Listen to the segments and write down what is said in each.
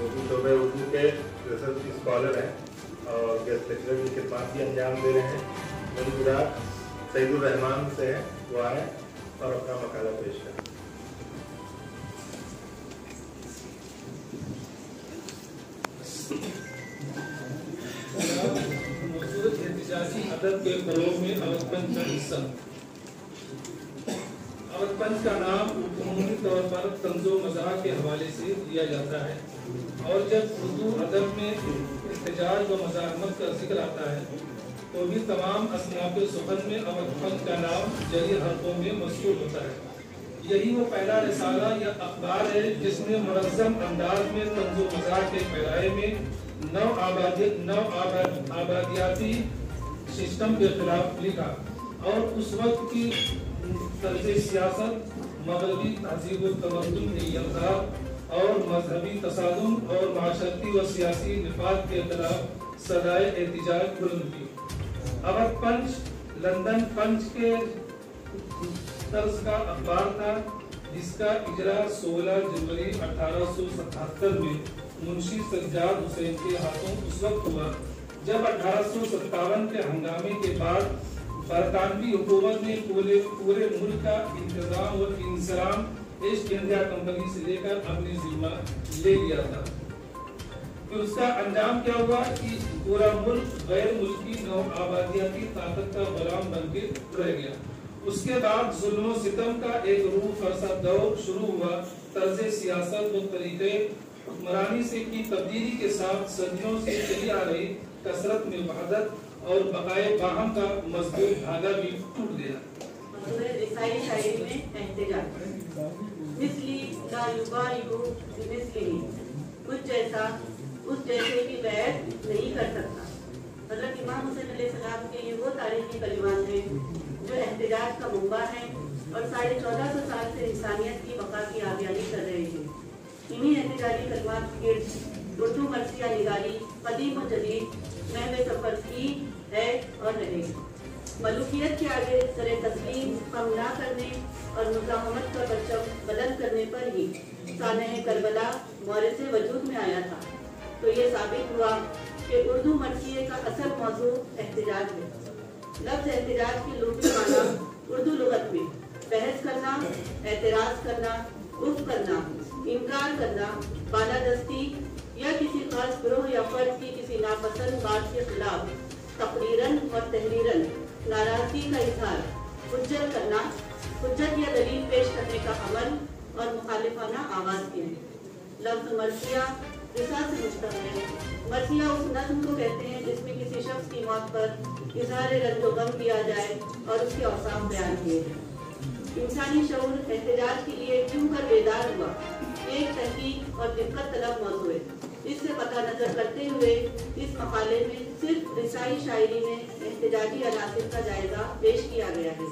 उर्दू शोबे उर्दू के research scholar हैं और गेस्ट लेक्चरर की खिदमत भी अंजाम दे रहे हैं। मुझे सईदुर रहमान से हैं, वो आए और अपना मकाला पेश करें। अदब के फरोग में अवधपंच का हिस्सा। अवधपंच का नाम उमूमी तौर पर तंज़ो मज़ाह के हवाले से लिया जाता है और जब उर्दू अदब में इख्तिजाज व मज़ाहमत का जिक्र आता है तो भी तमाम असनाफ़े सुखन में अवधपंच का नाम जरी हरफों में मज़कूर होता है। यही वो पहला रिसाला या अखबार है जिसने मुनज़्ज़म अंदाज में तंज़ो मज़ाह के पैराए में नौ आबादियाती सिस्टम के खिलाफ लिखा और उस वक्त की तर्ज़े सियासत, मगरबी तहज़ीब व तमद्दुन के यलगार और मजहबी तसादुम और माशरती व सियासी निफाक के खिलाफ सदाए एहतिजाज बुलंद की। अवध पंच लंदन पंच के तर्ज का अखबार था जिसका इजरा 16 जनवरी 1877 में मुंशी सज्जाद हुसैन के हाथों उस वक्त हुआ जब 1857 के हंगामे के बाद बरतानवी हुकूमत ने पूरे मुल्क का इंतजाम और इंसराम ईस्ट इंडिया कंपनी से लेकर अपने जिम्मा ले लिया था। फिर उसका अंजाम क्या हुआ कि पूरा मुल्क गैर मुल्की नौ आबादियाती ताकत का गुलाम बनकर रह गया। उसके बाद जुल्म सितम का एक रूह फरसा दौर शुरू हुआ। तर्ज़े सियासत व तरीक़े हुक्मरानी से की तब्दीली के साथ सदियों से चली आ रही कसरत में वहदत और बकाए बाहम का मजबूत धागा भी टूट गया। रिसाई शायरी में एहतिजाज मिस्ली ला युबारिहु बिमिस्लिही, कुछ जैसा उस जैसे की बैर नहीं कर सकता। हज़रत इमाम हुसैन अलैहिस्सलाम के ये वो तारीखी कलिमात हैं जो एहतिजाज का मुंबा है और 1450 साल से इंसानियत की बका की आबियानी कर रहे हैं। इन्हीं एहतिजाजी कलिमात के उर्दू मर्सिया निगारी कदीम और जदीद महवे सफर की है और रहेगी। मलूकियत के आगे सरे तस्लीम कम ना करने और मुज़ाहमत का परचम बुलंद करने पर ही सानह करबला मौरिस वजूद में आया था। तो ये साबित हुआ कि उर्दू मर्सिये का असल मौजू एहतिजाज है। लफ्ज़ एहतिजाज की लुग़वी माना उर्दू लुग़त में बहस करना, एतराज़ करना, उफ़ करना, इनकार करना, बालादस्ती या किसी खास ग्रोह या फर्द की किसी नापसंद बात के खिलाफ तकरीरन और तहरीरन नाराजगी का इजहार, हुज्जत करना, हुज्जत या दलील पेश करने का अमल और मुखालिफाना आवाज़ के हैं। लफ्ज़ मर्सिया रिसा से मुश्तक़ है। मर्सिया उस नज़्म को कहते हैं जिसमें किसी शख्स की मौत पर इजहार रंज व गम किया जाए और उसके औसाफ बयान किए जाए। इंसानी शऊर एहतिजाज के लिए क्यों कर बेदार हुआ, एक तहकीक और दिक्कत तलब मौजू है। इससे पता नजर करते हुए इस मकाले में सिर्फ रिसाई शायरी में एहतिजाजी अनासिर का जायजा पेश किया गया है।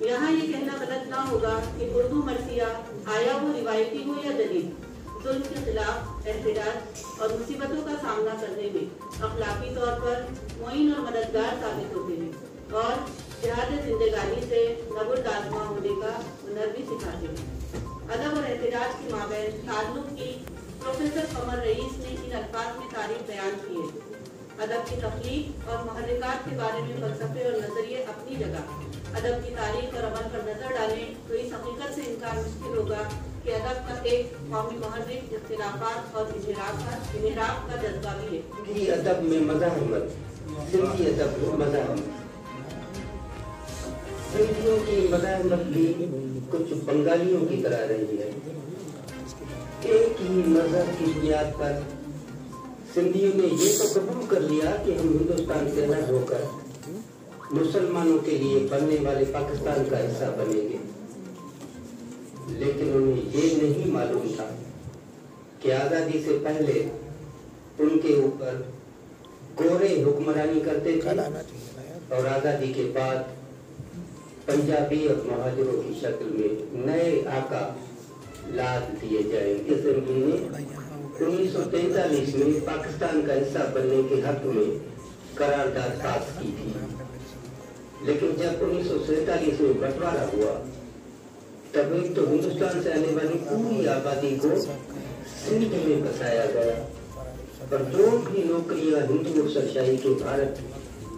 यहाँ ये कहना गलत ना होगा कि उर्दू मर्सिया आया वो रिवायती हो या जदीद, जुल्म के खिलाफ एहतिजाज और मुसीबतों का सामना करने में अखलाकी तौर पर मुईन और मददगार साबित होते हैं और जिहाद जिंदगानी से नबुल आज़मा होने का हुनर भी सिखाते हैं। अदब और एहतिजाज के माबैन ताल्लुक की प्रोफेसर कमर रईस ने इन अल्फाज में तारीफ बयान की है। अदब की तख्लीक और महर्रिकात के बारे में फलसफे और नजरिए अपनी जगह। अदब की तारीख और अमल पर नजर डालें तो इस हकीकत से इनकार मुश्किल होगा कि अदब का एक कौमी महर्रिक इख्तिलाफात और इन्हिराफ का जज्बा भी है। अदब में मज़ाहमत, सिंधी अदब में मज़ाहमत, सिंधियों की मज़ाहमत भी कुछ बंगालियों की तरह रही है। एक ही मजहब की बुनियाद पर सिंधियों ने ये तो कबूल कर लिया कि हम हिंदुस्तान से अलग होकर मुसलमानों के लिए बनने वाले पाकिस्तान का हिस्सा बनेंगे, लेकिन उन्हें ये नहीं मालूम था कि आज़ादी से पहले उनके ऊपर गोरे हुक्मरानी करते थे और आज़ादी के बाद पंजाबी और महाजरों की शक्ल में नए आका लाद दिए जाएंगे। असेंबली ने 1943 में पाकिस्तान का हिस्सा बनने के हक में करारदाद पास की थी, लेकिन जब 1947 में बंटवारा हुआ तब एक तो हिंदुस्तान से आने वाली पूरी आबादी को सिंध में बसाया गया और जो भी नौकरियां हिंदू सरशाही के भारत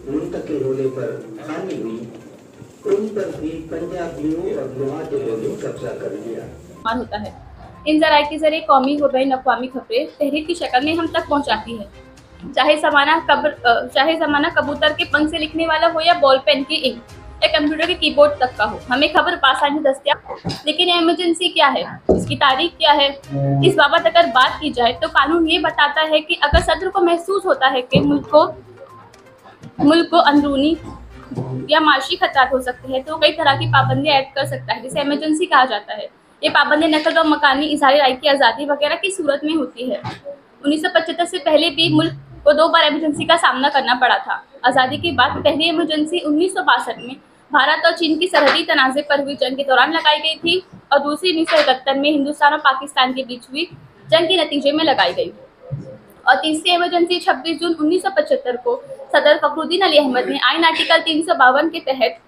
मुंतकिल होने पर खाली हुई उन पर भी पंजाबियों और मुहाजिरों ने कब्जा कर लिया होता है। इन जराये के जरिए कौमी व बैन अक़वामी खबरें तहरीर की शक्ल में हम तक पहुंचाती है, चाहे ज़माना कबूतर के पंख से लिखने वाला हो या बॉल पेन की इंक या कंप्यूटर के कीबोर्ड तक का हो, हमें खबर आसानी दस्तियाब। लेकिन इमरजेंसी क्या है, इसकी तारीख क्या है, इस बाबत अगर बात की जाए तो कानून ये बताता है कि अगर सदर को महसूस होता है कि मुल्क को अंदरूनी या माशी खतरात हो सकते हैं तो कई तरह की पाबंदियां ऐड कर सकता है, जिसे इमरजेंसी कहा जाता है। ये पाबंदी नकल व मकानी इज़हार राय की आज़ादी वगैरह की सूरत में होती है। 1975 से पहले भी मुल्क को 2 बार इमरजेंसी का सामना करना पड़ा था। आज़ादी के बाद पहली इमरजेंसी 1962 में भारत और चीन की सरहदी तनाज़े पर हुई जंग के दौरान लगाई गई थी और दूसरी 1971 में हिंदुस्तान और पाकिस्तान के बीच हुई जंग के नतीजे में लगाई गई। और तीसरी इमरजेंसी 26 जून 1975 को सदर फखरुद्दीन अली अहमद ने आईन आर्टिकल 352 के तहत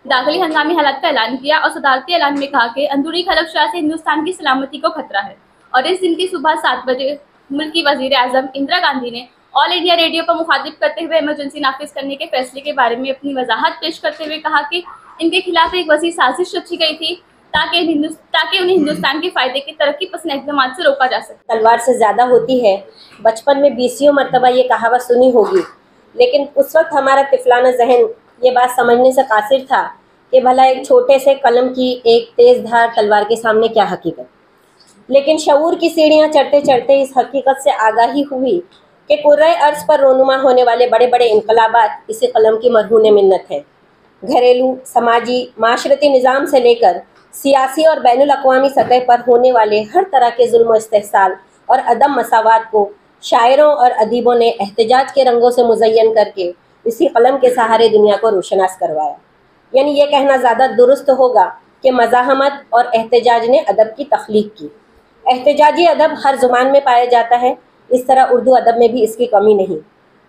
दाखिली हंगामी हालात का ऐलान किया और सदारती ऐलान में कहा कि अंदरूनी खदशात से हिंदुस्तान की सलामती को खतरा है। और इस दिन की सुबह 7 बजे मुल्क की वज़ीर आज़म इंदिरा गांधी ने ऑल इंडिया रेडियो पर मुखातिब करते हुए इमरजेंसी नाफिज करने के फैसले के बारे में अपनी वजाहत पेश करते हुए कहा कि इनके खिलाफ एक वसी साजिश रची गई थी ताकि उन्हें हिंदुस्तान के फायदे की तरक्की पसंद इक़दामात से रोका जा सके। तलवार से ज़्यादा होती है। बचपन में 20 मरतबा ये कहावत सुनी होगी, लेकिन उस वक्त हमारा तिफलाना जहन ये बात समझने से कासिर था कि भला एक छोटे से कलम की एक तेज़ धार तलवार के सामने क्या हकीकत। लेकिन शऊर की सीढ़ियाँ चढ़ते चढ़ते इस हकीकत से आगाही हुई कि कुर्रे अर्ज़ पर रोनुमा होने वाले बड़े बड़े इनकलाबात इसी कलम की मरहून मिन्नत है। घरेलू, समाजी, माशरती निज़ाम से लेकर सियासी और बैनुल अक़वामी सतह पर होने वाले हर तरह के जुल्म इस्तेहसाल और अदम मसावात को शायरों और अदीबों ने एहतजाज के रंगों से मुज़य्यन करके इसी कलम के सहारे दुनिया को रोशनास करवाया। यानी ये कहना ज़्यादा दुरुस्त होगा कि मज़ाहमत और एहतजाज ने अदब की तख्लीक की। एहतजाजी अदब हर ज़ुबान में पाया जाता है, इस तरह उर्दू अदब में भी इसकी कमी नहीं।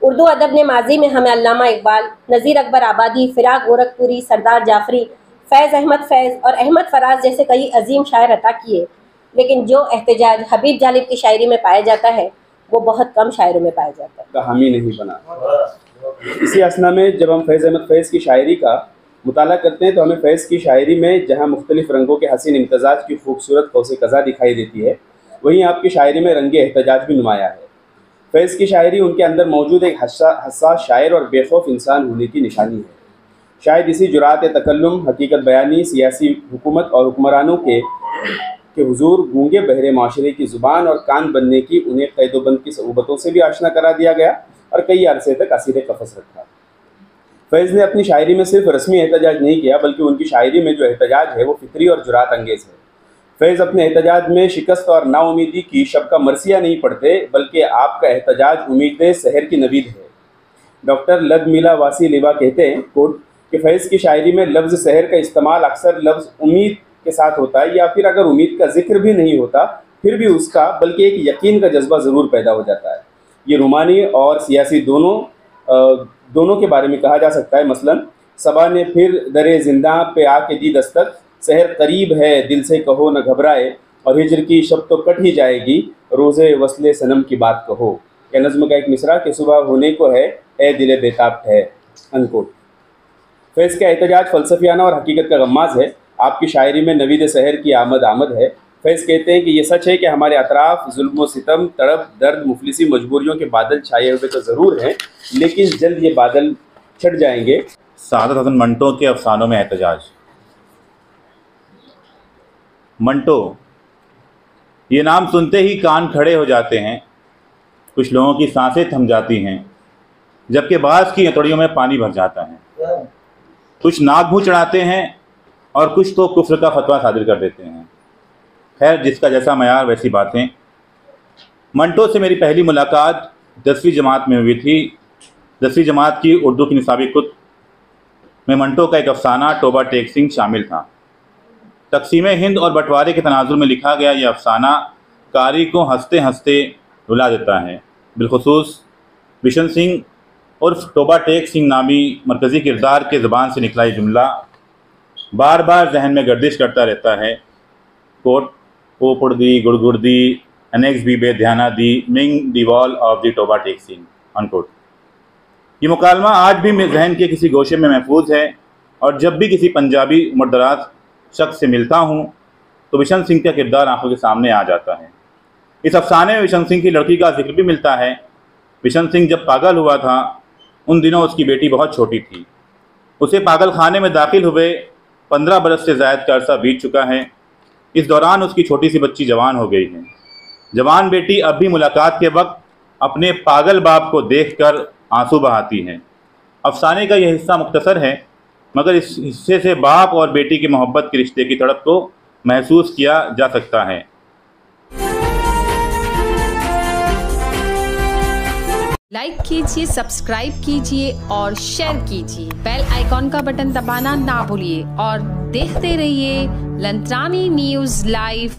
उर्दू अदब ने माजी में हमें अल्लामा इकबाल, नज़ीर अकबर आबादी, फ़िराक गोरखपुरी, सरदार जाफ़री, फैज़ अहमद फैज़ और अहमद फराज जैसे कई अजीम शायर अता किए, लेकिन जो एहतजाज हबीब जालिब की शायरी में पाया जाता है वो बहुत कम शायरों में पाया जाता है। हामी नहीं बना। इसी असना में जब हम फैज़ अहमद फैज़ की शायरी का मुताला करते हैं तो हमें फैज़ की शायरी में जहाँ मुख्तलिफ़ रंगों के हसीन इम्तजाज की खूबसूरत कौसे कज़ा दिखाई देती है, वहीं आपकी शायरी में रंगे एहतजाज भी नुमाया है। फैज़ की शायरी उनके अंदर मौजूद एक हसास शायर और बेखौफ इंसान होने की निशानी है। शायद इसी जुरात तकल्लुम, हकीकत बयानी, सियासी हुकूमत और हुक्मरानों के हुजूर गूंगे बहरे माशरे की ज़ुबान और कान बनने की उन्हें कैदोबंद की सऊबतों से भी आशना करा दिया गया और कई अरसे तक असीर कफ़स रखा। फैज़ ने अपनी शायरी में सिर्फ रस्मी एहतजाज नहीं किया, बल्कि उनकी शायरी में जो एहतजाज है वो फितरी और जुरात अंगेज़ है। फैज़ अपने एहतजाज में शिकस्त और नाउमीदी की शब का मरसिया नहीं पढ़ते, बल्कि आपका एहतजाज उम्मीद सहर की नवीद है। डॉक्टर लद मिला वासी लिबा कहते हैं कोट कि फैज़ की शायरी में लफ्ज़ सहर का इस्तेमाल अक्सर लफ्ज़ उम्मीद के साथ होता है, या फिर अगर उम्मीद का जिक्र भी नहीं होता फिर भी उसका बल्कि एक यकीन का जज्बा ज़रूर पैदा हो जाता है। ये रूमानी और सियासी दोनों के बारे में कहा जा सकता है। मसलन सबा ने फिर दरे ज़िंदा पे आके दी दस्तक, सहर करीब है दिल से कहो न घबराए, और हिजर की शब तो कट ही जाएगी रोज़े वस्ले सनम की बात कहो। या नज़्म का एक मिसरा कि सुबह होने को है ए दिले बेताब है अनकोट। फैज़ का एहतजाज फ़लसफियाना और हकीकत का गम्माज़ है। आपकी शायरी में नवीद सहर की आमद है। फैज़ कहते हैं कि ये सच है कि हमारे अतराफ़ जुल्म व सितम, तड़प, दर्द, मुफलिसी, मजबूरियों के बादल छाए हुए तो ज़रूर हैं, लेकिन जल्द ये बादल छट जाएंगे। सादत हसन मंटो के अफसानों में एहतजाज। मंटो, ये नाम सुनते ही कान खड़े हो जाते हैं, कुछ लोगों की सांसें थम जाती हैं, जबकि बाज़ की हथौड़ियों में पानी भर जाता है। कुछ नाक मुँह चढ़ाते हैं और कुछ तो कुफ्र का फतवा सादिर कर देते हैं। खैर, जिसका जैसा मयार वैसी बातें। मंटो से मेरी पहली मुलाकात 10वीं जमात में हुई थी। 10वीं जमात की उर्दू की निसाबी कुतुब में मंटो का एक अफसाना टोबा टेक सिंह शामिल था। तकसीम हिंद और बंटवारे के तनाजुर में लिखा गया यह अफसाना कारी को हंसते हंसते रुला देता है। बिलखुसूस बिशन सिंह उर्फ टोबा टेक सिंह नामी मरकज़ी किरदार के ज़बान से निकला ये जुमला बार बार जहन में गर्दिश करता रहता है। कोट ओ पुड़दी गुड़गुड़दी अनेक्स भी बेध्याना दी मिंग दी wall of the Toba Tek Singh unquote. ये मुकालमा आज भी मेरे जहन के किसी गोशे में महफूज है और जब भी किसी पंजाबी उम्रदराज शख्स से मिलता हूँ तो बिशन सिंह का किरदार आंखों के सामने आ जाता है। इस अफसाने में बिशन सिंह की लड़की का जिक्र भी मिलता है। बिशन सिंह जब पागल हुआ था उन दिनों उसकी बेटी बहुत छोटी थी। उसे पागल खाने में दाखिल हुए 15 बरस से ज़ायद का अरसा बीत चुका है। इस दौरान उसकी छोटी सी बच्ची जवान हो गई है। जवान बेटी अब भी मुलाकात के वक्त अपने पागल बाप को देखकर आंसू बहाती है। अफसाने का यह हिस्सा मुख्तसर है मगर इस हिस्से से बाप और बेटी की मोहब्बत के रिश्ते की तड़प को महसूस किया जा सकता है। लाइक कीजिए, सब्सक्राइब कीजिए और शेयर कीजिए। बेल आइकॉन का बटन दबाना ना भूलिए और देखते रहिए लंथरानी न्यूज़ लाइव।